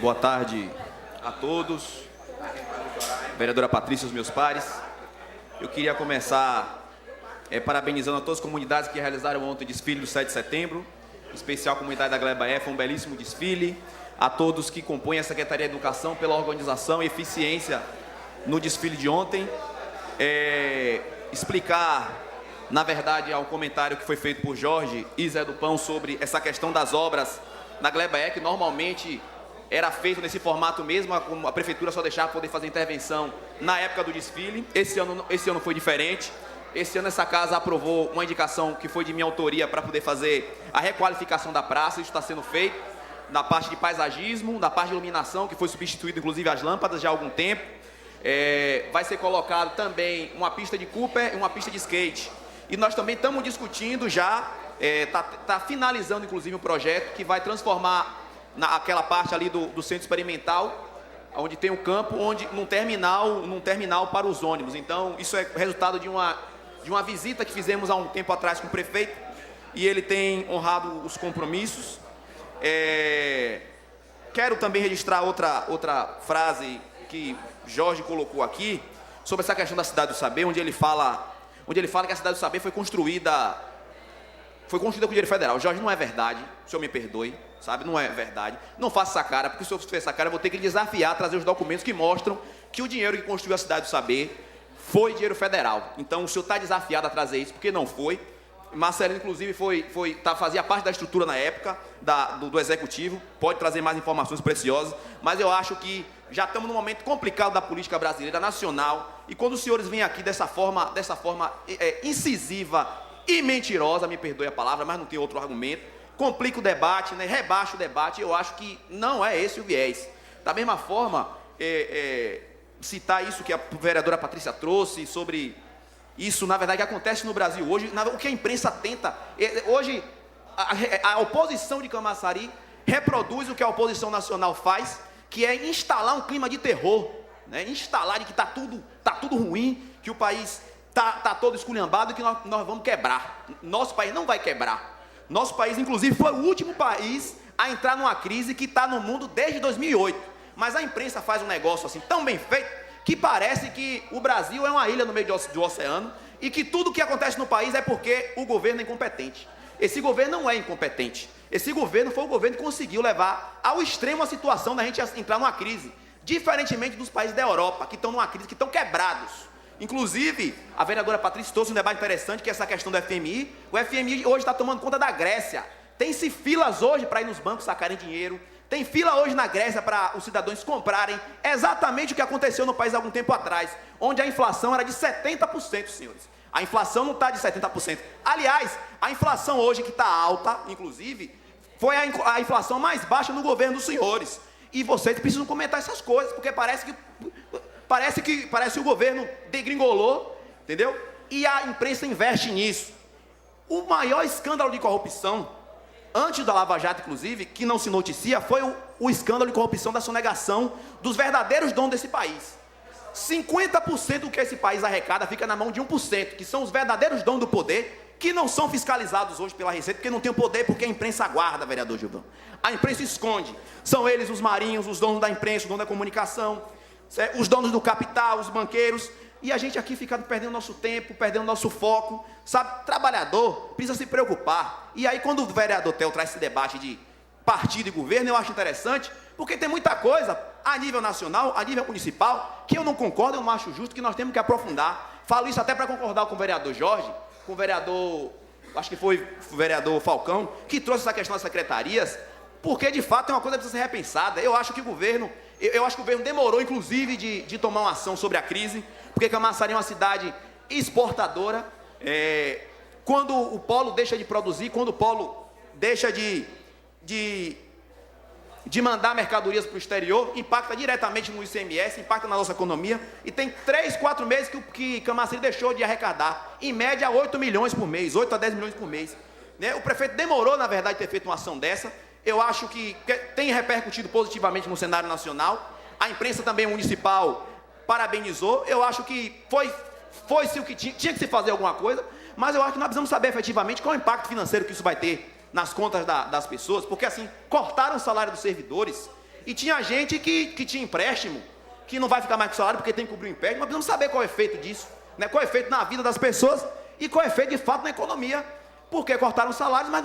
Boa tarde a todos. Vereadora Patrícia, os meus pares. Eu queria começar parabenizando a todas as comunidades que realizaram ontem o desfile do 7 de setembro, em especial a comunidade da Gleba F, foi um belíssimo desfile. A todos que compõem a Secretaria de Educação pela organização e eficiência no desfile de ontem. Explicar, na verdade, ao comentário que foi feito por Jorge e Zé do Pão sobre essa questão das obras na Gleba E, que normalmente era feito nesse formato mesmo, a prefeitura só deixava poder fazer intervenção na época do desfile. Esse ano foi diferente. Esse ano essa casa aprovou uma indicação que foi de minha autoria para poder fazer a requalificação da praça. Isso está sendo feito na parte de paisagismo, na parte de iluminação, que foi substituído inclusive as lâmpadas já há algum tempo. Vai ser colocado também uma pista de Cooper e uma pista de skate. E nós também estamos discutindo já, tá finalizando inclusive um projeto que vai transformar aquela parte ali do centro experimental, onde tem um campo, num terminal para os ônibus. Então, isso é resultado de uma visita que fizemos há um tempo atrás com o prefeito, e ele tem honrado os compromissos. Quero também registrar outra frase que Jorge colocou aqui, sobre essa questão da Cidade do Saber, onde ele fala que a Cidade do Saber foi construída com dinheiro federal. Jorge, não é verdade, o senhor me perdoe, sabe, não é verdade. Não faça essa cara, porque se eu fizer essa cara, eu vou ter que lhe desafiar a trazer os documentos que mostram que o dinheiro que construiu a Cidade do Saber foi dinheiro federal. Então, o senhor está desafiado a trazer isso, porque não foi. Marcelino, inclusive, fazia parte da estrutura na época do executivo, pode trazer mais informações preciosas, mas eu acho que já estamos num momento complicado da política brasileira, nacional, e quando os senhores vêm aqui dessa forma incisiva e mentirosa, me perdoe a palavra, mas não tem outro argumento, complica o debate, né, rebaixa o debate. Eu acho que não é esse o viés. Da mesma forma, citar isso que a vereadora Patrícia trouxe sobre isso, na verdade, que acontece no Brasil hoje, o que a imprensa tenta. Hoje, a oposição de Camaçari reproduz o que a oposição nacional faz, que é instalar um clima de terror, né? Instalar de que está tudo ruim, que o país está todo esculhambado e que nós vamos quebrar. Nosso país não vai quebrar. Nosso país, inclusive, foi o último país a entrar numa crise que está no mundo desde 2008. Mas a imprensa faz um negócio assim tão bem feito que parece que o Brasil é uma ilha no meio do oceano e que tudo que acontece no país é porque o governo é incompetente. Esse governo não é incompetente. Esse governo foi o governo que conseguiu levar ao extremo a situação da gente entrar numa crise, diferentemente dos países da Europa, que estão numa crise, que estão quebrados. Inclusive, a vereadora Patrícia trouxe um debate interessante, que é essa questão do FMI. O FMI hoje está tomando conta da Grécia. Tem-se filas hoje para ir nos bancos sacarem dinheiro. Tem fila hoje na Grécia para os cidadãos comprarem exatamente o que aconteceu no país há algum tempo atrás, onde a inflação era de 70%, senhores. A inflação não está de 70%. Aliás, a inflação hoje que está alta, inclusive, foi a inflação mais baixa no governo dos senhores. E vocês precisam comentar essas coisas, porque parece que o governo degringolou, entendeu? E a imprensa investe nisso. O maior escândalo de corrupção, antes da Lava Jato, inclusive, que não se noticia, foi o escândalo de corrupção da sonegação dos verdadeiros donos desse país. 50% do que esse país arrecada fica na mão de 1%, que são os verdadeiros donos do poder, que não são fiscalizados hoje pela Receita, porque não tem o poder, porque a imprensa aguarda, vereador Gilvão. A imprensa esconde. São eles os marinhos, os donos da imprensa, os donos da comunicação, os donos do capital, os banqueiros, e a gente aqui fica perdendo nosso tempo, perdendo nosso foco, sabe? Trabalhador precisa se preocupar. E aí, quando o vereador Theo traz esse debate de partido e governo, eu acho interessante, porque tem muita coisa a nível nacional, a nível municipal, que eu não concordo, eu não acho justo, que nós temos que aprofundar. Falo isso até para concordar com o vereador Jorge, com o vereador, acho que foi o vereador Falcão, que trouxe essa questão das secretarias, porque de fato é uma coisa que precisa ser repensada. Eu acho que o governo demorou, inclusive, de tomar uma ação sobre a crise, porque Camaçari é uma cidade exportadora. Quando o polo deixa de produzir, quando o polo deixa de mandar mercadorias para o exterior, impacta diretamente no ICMS, impacta na nossa economia, e tem 3, 4 meses que Camaçari deixou de arrecadar, em média 8 milhões por mês, 8 a 10 milhões por mês, né? O prefeito demorou, na verdade, ter feito uma ação dessa. Eu acho que tem repercutido positivamente no cenário nacional. A imprensa também municipal parabenizou. Eu acho que foi-se o que tinha que se fazer alguma coisa, mas eu acho que nós precisamos saber efetivamente qual é o impacto financeiro que isso vai ter nas contas das pessoas, porque assim, cortaram o salário dos servidores, E tinha gente que tinha empréstimo, que não vai ficar mais com salário porque tem que cobrir o empréstimo. Nós precisamos saber qual é o efeito disso, né? Qual é o efeito na vida das pessoas e qual é o efeito de fato na economia. Porque cortaram salários, mas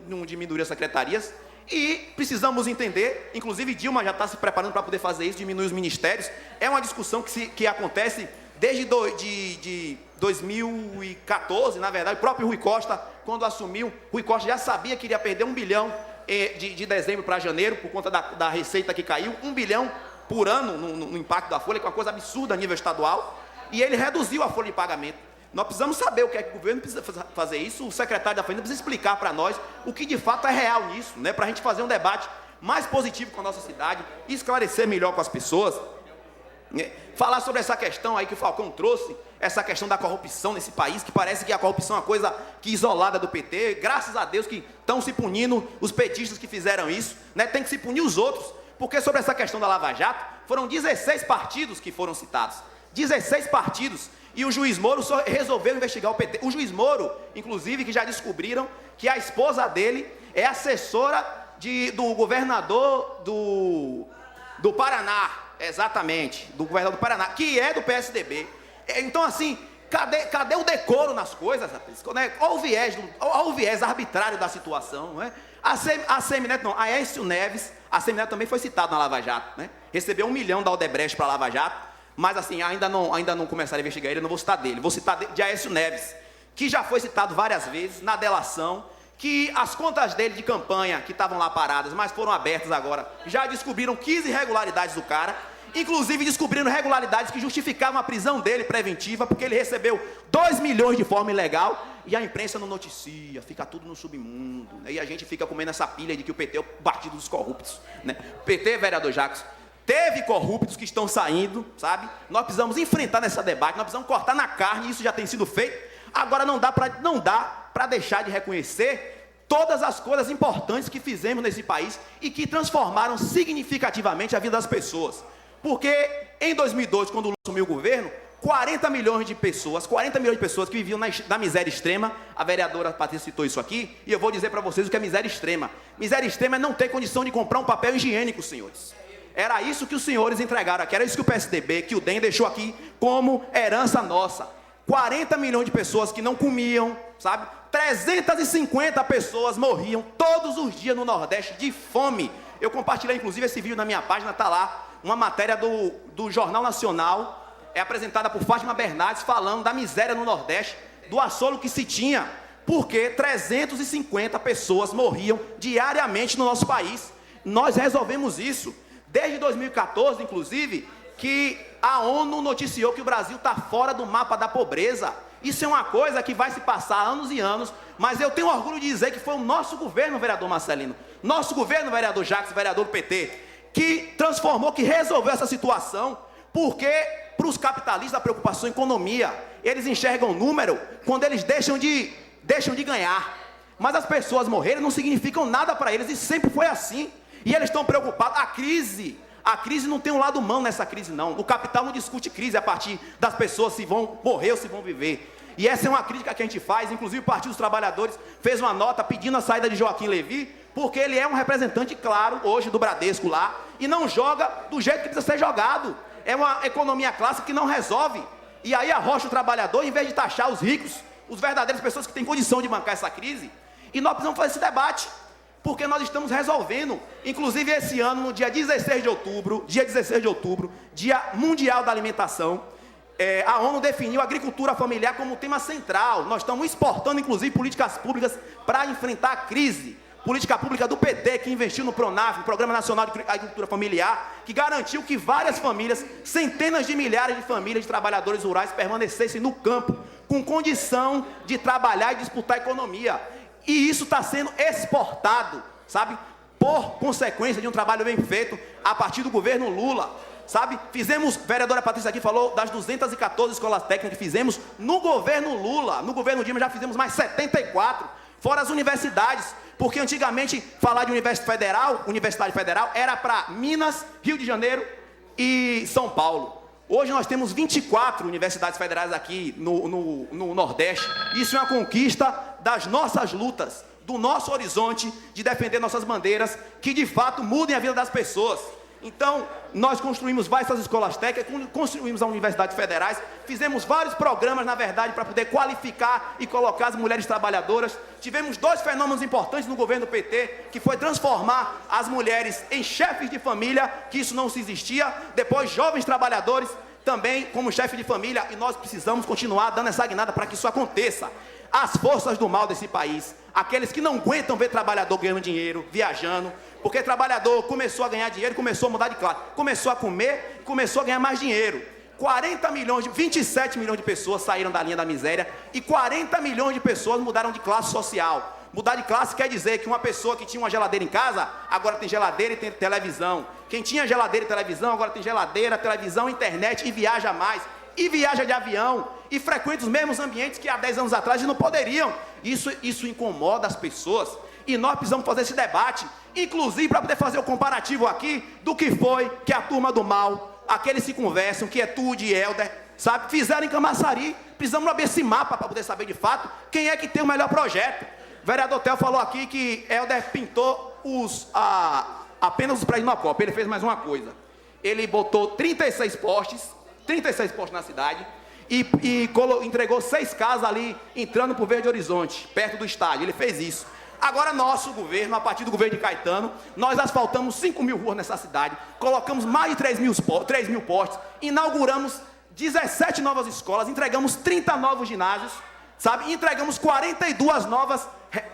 não diminuíram as secretarias. E precisamos entender, inclusive Dilma já está se preparando para poder fazer isso, diminuir os ministérios. É uma discussão que acontece desde de 2014, na verdade. O próprio Rui Costa, quando assumiu, Rui Costa já sabia que iria perder 1 bilhão de dezembro para janeiro, por conta da receita que caiu, 1 bilhão por ano no impacto da folha, que é uma coisa absurda a nível estadual, e ele reduziu a folha de pagamento. Nós precisamos saber o que é que o governo precisa fazer isso, o secretário da Fazenda precisa explicar para nós o que de fato é real nisso, né? Para a gente fazer um debate mais positivo com a nossa cidade, esclarecer melhor com as pessoas, né? Falar sobre essa questão aí que o Falcão trouxe, essa questão da corrupção nesse país, que parece que a corrupção é uma coisa que isolada do PT, graças a Deus que estão se punindo os petistas que fizeram isso, né? Tem que se punir os outros, porque sobre essa questão da Lava Jato, foram 16 partidos que foram citados, 16 partidos, e o juiz Moro só resolveu investigar o PT. O juiz Moro, inclusive, que já descobriram que a esposa dele é assessora do governador do Paraná, exatamente, do governador do Paraná, que é do PSDB. Então, assim, cadê o decoro nas coisas, rapaz? Olha o viés arbitrário da situação, não é? A Semineto não, a Aécio Neves, a Semineto também foi citado na Lava Jato, né? Recebeu 1 milhão da Odebrecht para a Lava Jato, mas assim, ainda não começaram a investigar ele, eu não vou citar dele, vou citar de Aécio Neves, que já foi citado várias vezes na delação, que as contas dele de campanha, que estavam lá paradas, mas foram abertas agora, já descobriram 15 irregularidades do cara, inclusive descobriram irregularidades que justificavam a prisão dele preventiva, porque ele recebeu 2 milhões de forma ilegal, e a imprensa não noticia, fica tudo no submundo, né? E a gente fica comendo essa pilha de que o PT é o partido dos corruptos, né? PT, vereador Jacques, teve corruptos que estão saindo, sabe? Nós precisamos enfrentar nessa debate, nós precisamos cortar na carne, isso já tem sido feito. Agora não dá para deixar de reconhecer todas as coisas importantes que fizemos nesse país e que transformaram significativamente a vida das pessoas. Porque em 2002, quando o Lula assumiu o governo, 40 milhões de pessoas que viviam na miséria extrema, a vereadora Patrícia citou isso aqui, e eu vou dizer para vocês o que é miséria extrema. Miséria extrema é não ter condição de comprar um papel higiênico, senhores. Era isso que os senhores entregaram aqui, era isso que o PSDB, que o DEM deixou aqui como herança nossa. 40 milhões de pessoas que não comiam, sabe? 350 pessoas morriam todos os dias no Nordeste de fome. Eu compartilhei inclusive esse vídeo na minha página, está lá, uma matéria do Jornal Nacional, apresentada por Fátima Bernardes, falando da miséria no Nordeste, do assolo que se tinha, porque 350 pessoas morriam diariamente no nosso país. Nós resolvemos isso. Desde 2014, inclusive, que a ONU noticiou que o Brasil está fora do mapa da pobreza. Isso é uma coisa que vai se passar anos e anos, mas eu tenho orgulho de dizer que foi o nosso governo, vereador Marcelino, nosso governo, vereador Jacques, vereador do PT, que transformou, que resolveu essa situação, porque para os capitalistas a preocupação é economia, eles enxergam número quando eles deixam de ganhar, mas as pessoas morrerem não significam nada para eles, e sempre foi assim. E eles estão preocupados. A crise não tem um lado humano nessa crise, não. O capital não discute crise a partir das pessoas se vão morrer ou se vão viver. E essa é uma crítica que a gente faz. Inclusive o Partido dos Trabalhadores fez uma nota pedindo a saída de Joaquim Levy, porque ele é um representante claro hoje do Bradesco lá, e não joga do jeito que precisa ser jogado. É uma economia clássica que não resolve. E aí arrocha o trabalhador, em vez de taxar os ricos, os verdadeiras pessoas que têm condição de bancar essa crise. E nós precisamos fazer esse debate, porque nós estamos resolvendo. Inclusive esse ano, no dia 16 de outubro, Dia Mundial da Alimentação, a ONU definiu a agricultura familiar como tema central. Nós estamos exportando, inclusive, políticas públicas para enfrentar a crise. Política pública do PT, que investiu no PRONAF, Programa Nacional de Agricultura Familiar, que garantiu que várias famílias, centenas de milhares de famílias de trabalhadores rurais permanecessem no campo, com condição de trabalhar e disputar a economia. E isso está sendo exportado, sabe? Por consequência de um trabalho bem feito a partir do governo Lula, sabe? Fizemos, a vereadora Patrícia aqui falou das 214 escolas técnicas que fizemos no governo Lula. No governo Dilma já fizemos mais 74, fora as universidades, porque antigamente falar de Universidade Federal era para Minas, Rio de Janeiro e São Paulo. Hoje nós temos 24 universidades federais aqui no Nordeste. Isso é uma conquista das nossas lutas. do nosso horizonte de defender nossas bandeiras, que de fato mudem a vida das pessoas. Então, nós construímos várias escolas técnicas, construímos as universidades federais, fizemos vários programas, na verdade, para poder qualificar e colocar as mulheres trabalhadoras. Tivemos 2 fenômenos importantes no governo PT, que foi transformar as mulheres em chefes de família, que isso não se existia. Depois, jovens trabalhadores também como chefe de família, e nós precisamos continuar dando essa guinada para que isso aconteça. As forças do mal desse país, aqueles que não aguentam ver trabalhador ganhando dinheiro, viajando, porque trabalhador começou a ganhar dinheiro, começou a mudar de classe, começou a comer, começou a ganhar mais dinheiro. 27 milhões de pessoas saíram da linha da miséria e 40 milhões de pessoas mudaram de classe social. Mudar de classe quer dizer que uma pessoa que tinha uma geladeira em casa, agora tem geladeira e tem televisão. Quem tinha geladeira e televisão, agora tem geladeira, televisão, internet e viaja mais. E viaja de avião, e frequenta os mesmos ambientes que há 10 anos atrás não poderiam. Isso incomoda as pessoas, e nós precisamos fazer esse debate, inclusive para poder fazer o comparativo aqui, do que foi que a turma do mal, aqueles que conversam, que é Tude e Helder, sabe, fizeram em Camaçari. Precisamos abrir esse mapa para poder saber de fato quem é que tem o melhor projeto. O vereador Theo falou aqui que Helder pintou apenas os prédios na Copa. Ele fez mais uma coisa, ele botou 36 postes na cidade, e entregou 6 casas ali, entrando por Verde Horizonte, perto do estádio. Ele fez isso. Agora nosso governo, a partir do governo de Caetano, nós asfaltamos 5.000 ruas nessa cidade, colocamos mais de 3 mil postes, inauguramos 17 novas escolas, entregamos 30 novos ginásios, sabe? Entregamos 42 novas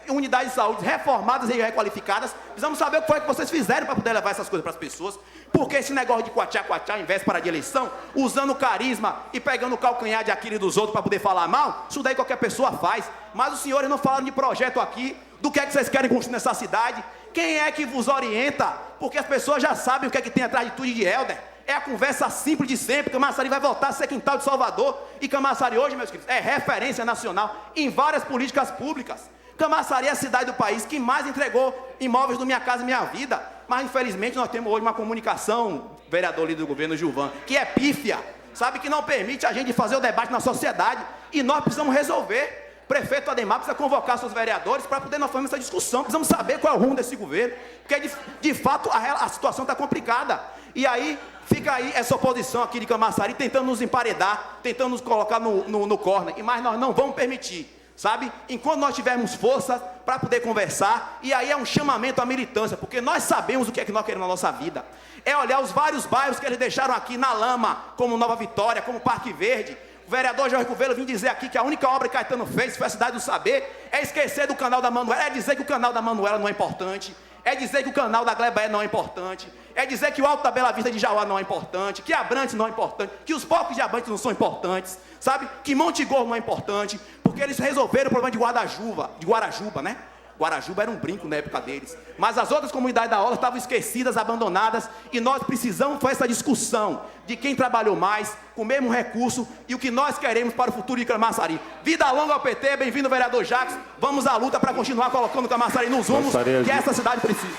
unidades de saúde reformadas e requalificadas. Precisamos saber o que foi que vocês fizeram para poder levar essas coisas para as pessoas. Porque esse negócio de quatiá, em véspera de eleição, usando carisma e pegando o calcanhar de Aquiles dos outros para poder falar mal, isso daí qualquer pessoa faz. Mas os senhores não falaram de projeto aqui, do que é que vocês querem construir nessa cidade. Quem é que vos orienta? Porque as pessoas já sabem o que é que tem atrás de tudo de Helder. É a conversa simples de sempre. Camaçari vai voltar a ser quintal de Salvador. E Camaçari hoje, meus queridos, é referência nacional em várias políticas públicas. Camaçari é a cidade do país que mais entregou imóveis do Minha Casa Minha Vida. Mas, infelizmente, nós temos hoje uma comunicação, vereador líder do governo, Gilvan, que é pífia, sabe, que não permite a gente fazer o debate na sociedade. E nós precisamos resolver. Prefeito Ademar precisa convocar seus vereadores para poder nós fazermos essa discussão. Precisamos saber qual é o rumo desse governo, porque, de fato, a situação está complicada. E aí, fica aí essa oposição aqui de Camaçari tentando nos emparedar, tentando nos colocar no corner. Mas nós não vamos permitir. Sabe, enquanto nós tivermos força para poder conversar, e aí é um chamamento à militância, porque nós sabemos o que é que nós queremos na nossa vida. É olhar os vários bairros que eles deixaram aqui na lama, como Nova Vitória, como Parque Verde. O vereador Jorge Covello vim dizer aqui que a única obra que Caetano fez foi a Cidade do Saber. É esquecer do canal da Manuela, é dizer que o canal da Manuela não é importante, é dizer que o canal da Glebaé não é importante, é dizer que o Alto da Bela Vista de Jauá não é importante, que Abrantes não é importante, que os porcos de Abrantes não são importantes, sabe? Que Monte Gordo não é importante, porque eles resolveram o problema de Guarajuba, né? Guarajuba era um brinco na época deles. Mas as outras comunidades da orla estavam esquecidas, abandonadas, e nós precisamos fazer essa discussão de quem trabalhou mais, com o mesmo recurso, e o que nós queremos para o futuro de Camaçari. Vida longa ao PT, bem-vindo vereador Jacques, vamos à luta para continuar colocando Camaçari nos rumos que essa cidade precisa.